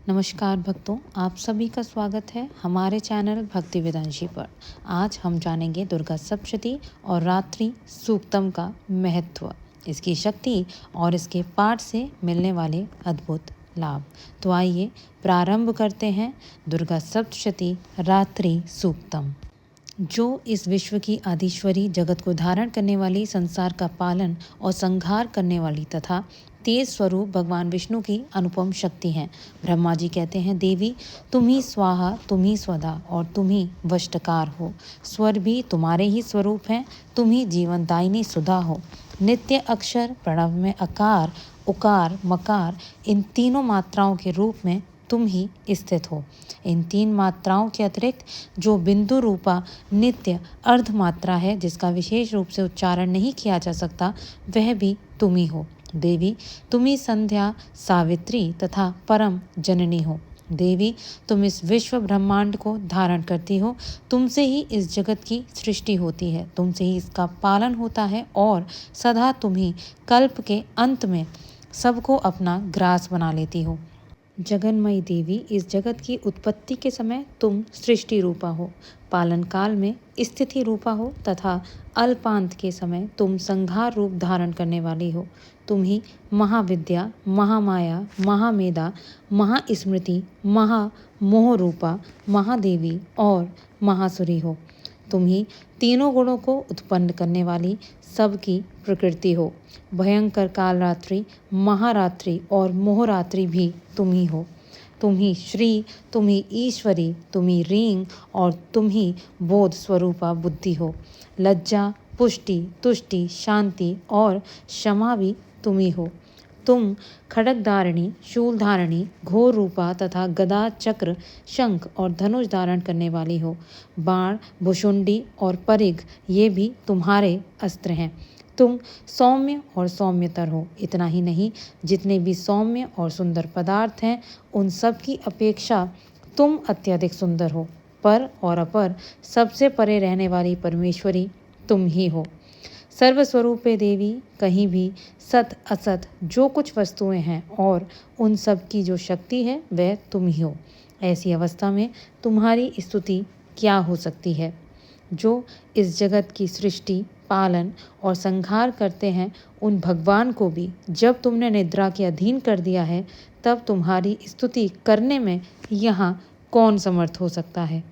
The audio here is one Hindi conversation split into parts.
नमस्कार भक्तों, आप सभी का स्वागत है हमारे चैनल भक्ति वेदांशी पर। आज हम जानेंगे दुर्गा सप्तशती और रात्रि सूक्तम का महत्व, इसकी शक्ति और इसके पाठ से मिलने वाले अद्भुत लाभ। तो आइए प्रारंभ करते हैं दुर्गा सप्तशती रात्रि सूक्तम। जो इस विश्व की आदिश्वरी, जगत को धारण करने वाली, संसार का पालन और संहार करने वाली तथा तेज स्वरूप भगवान विष्णु की अनुपम शक्ति हैं। ब्रह्मा जी कहते हैं, देवी तुम ही स्वाहा, तुम ही स्वधा और तुम ही वष्टकार हो। स्वर भी तुम्हारे ही स्वरूप हैं, तुम ही जीवनदायिनी सुधा हो। नित्य अक्षर प्रणव में अकार, उकार, मकार इन तीनों मात्राओं के रूप में तुम ही स्थित हो। इन तीन मात्राओं के अतिरिक्त जो बिंदु रूपा नित्य अर्ध मात्रा है, जिसका विशेष रूप से उच्चारण नहीं किया जा सकता, वह भी तुम ही हो। देवी तुम ही संध्या, सावित्री तथा परम जननी हो। देवी तुम इस विश्व ब्रह्मांड को धारण करती हो। तुमसे ही इस जगत की सृष्टि होती है, तुमसे ही इसका पालन होता है और सदा तुम ही कल्प के अंत में सबको अपना ग्रास बना लेती हो। जगन्मयी देवी, इस जगत की उत्पत्ति के समय तुम सृष्टि रूपा हो, पालन काल में स्थिति रूपा हो तथा अल्पांत के समय तुम संहार रूप धारण करने वाली हो। तुम ही महाविद्या, महामाया, महामेधा, महास्मृति, महामोह रूपा महादेवी और महासुरी हो। तुम ही तीनों गुणों को उत्पन्न करने वाली सबकी प्रकृति हो। भयंकर कालरात्रि, महारात्रि और मोहरात्रि भी तुम ही हो। तुम ही श्री, तुम ही ईश्वरी, तुम ही रींग और तुम ही बोध स्वरूपा बुद्धि हो। लज्जा, पुष्टि, तुष्टि, शांति और क्षमा भी तुम ही हो। तुम खड्ग धारिणी, शूल धारिणी, घोर रूपा तथा गदा, चक्र, शंख और धनुष धारण करने वाली हो। बाण, भुशुंडी और परिघ ये भी तुम्हारे अस्त्र हैं। तुम सौम्य और सौम्यतर हो। इतना ही नहीं, जितने भी सौम्य और सुंदर पदार्थ हैं, उन सब की अपेक्षा तुम अत्यधिक सुंदर हो। पर और अपर सबसे परे रहने वाली परमेश्वरी तुम ही हो। सर्वस्वरूपे देवी, कहीं भी सत असत जो कुछ वस्तुएं हैं और उन सब की जो शक्ति है, वह तुम ही हो। ऐसी अवस्था में तुम्हारी स्तुति क्या हो सकती है। जो इस जगत की सृष्टि, पालन और संहार करते हैं, उन भगवान को भी जब तुमने निद्रा के अधीन कर दिया है, तब तुम्हारी स्तुति करने में यहाँ कौन समर्थ हो सकता है।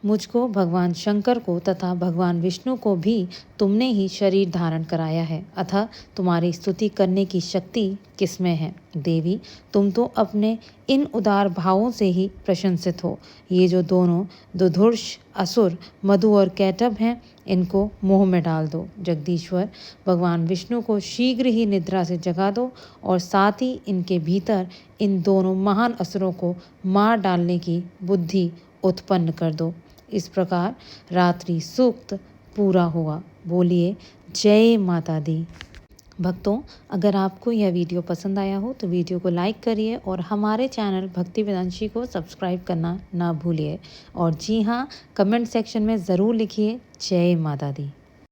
मुझको, भगवान शंकर को तथा भगवान विष्णु को भी तुमने ही शरीर धारण कराया है, अतः तुम्हारी स्तुति करने की शक्ति किसमें है। देवी तुम तो अपने इन उदार भावों से ही प्रशंसित हो। ये जो दोनों दुधुर्ष असुर मधु और कैटभ हैं, इनको मोह में डाल दो। जगदीश्वर भगवान विष्णु को शीघ्र ही निद्रा से जगा दो और साथ ही इनके भीतर इन दोनों महान असुरों को मार डालने की बुद्धि उत्पन्न कर दो। इस प्रकार रात्रि सूक्त पूरा हुआ। बोलिए जय माता दी। भक्तों, अगर आपको यह वीडियो पसंद आया हो तो वीडियो को लाइक करिए और हमारे चैनल भक्ति वेदांशी को सब्सक्राइब करना ना भूलिए। और जी हाँ, कमेंट सेक्शन में ज़रूर लिखिए जय माता दी।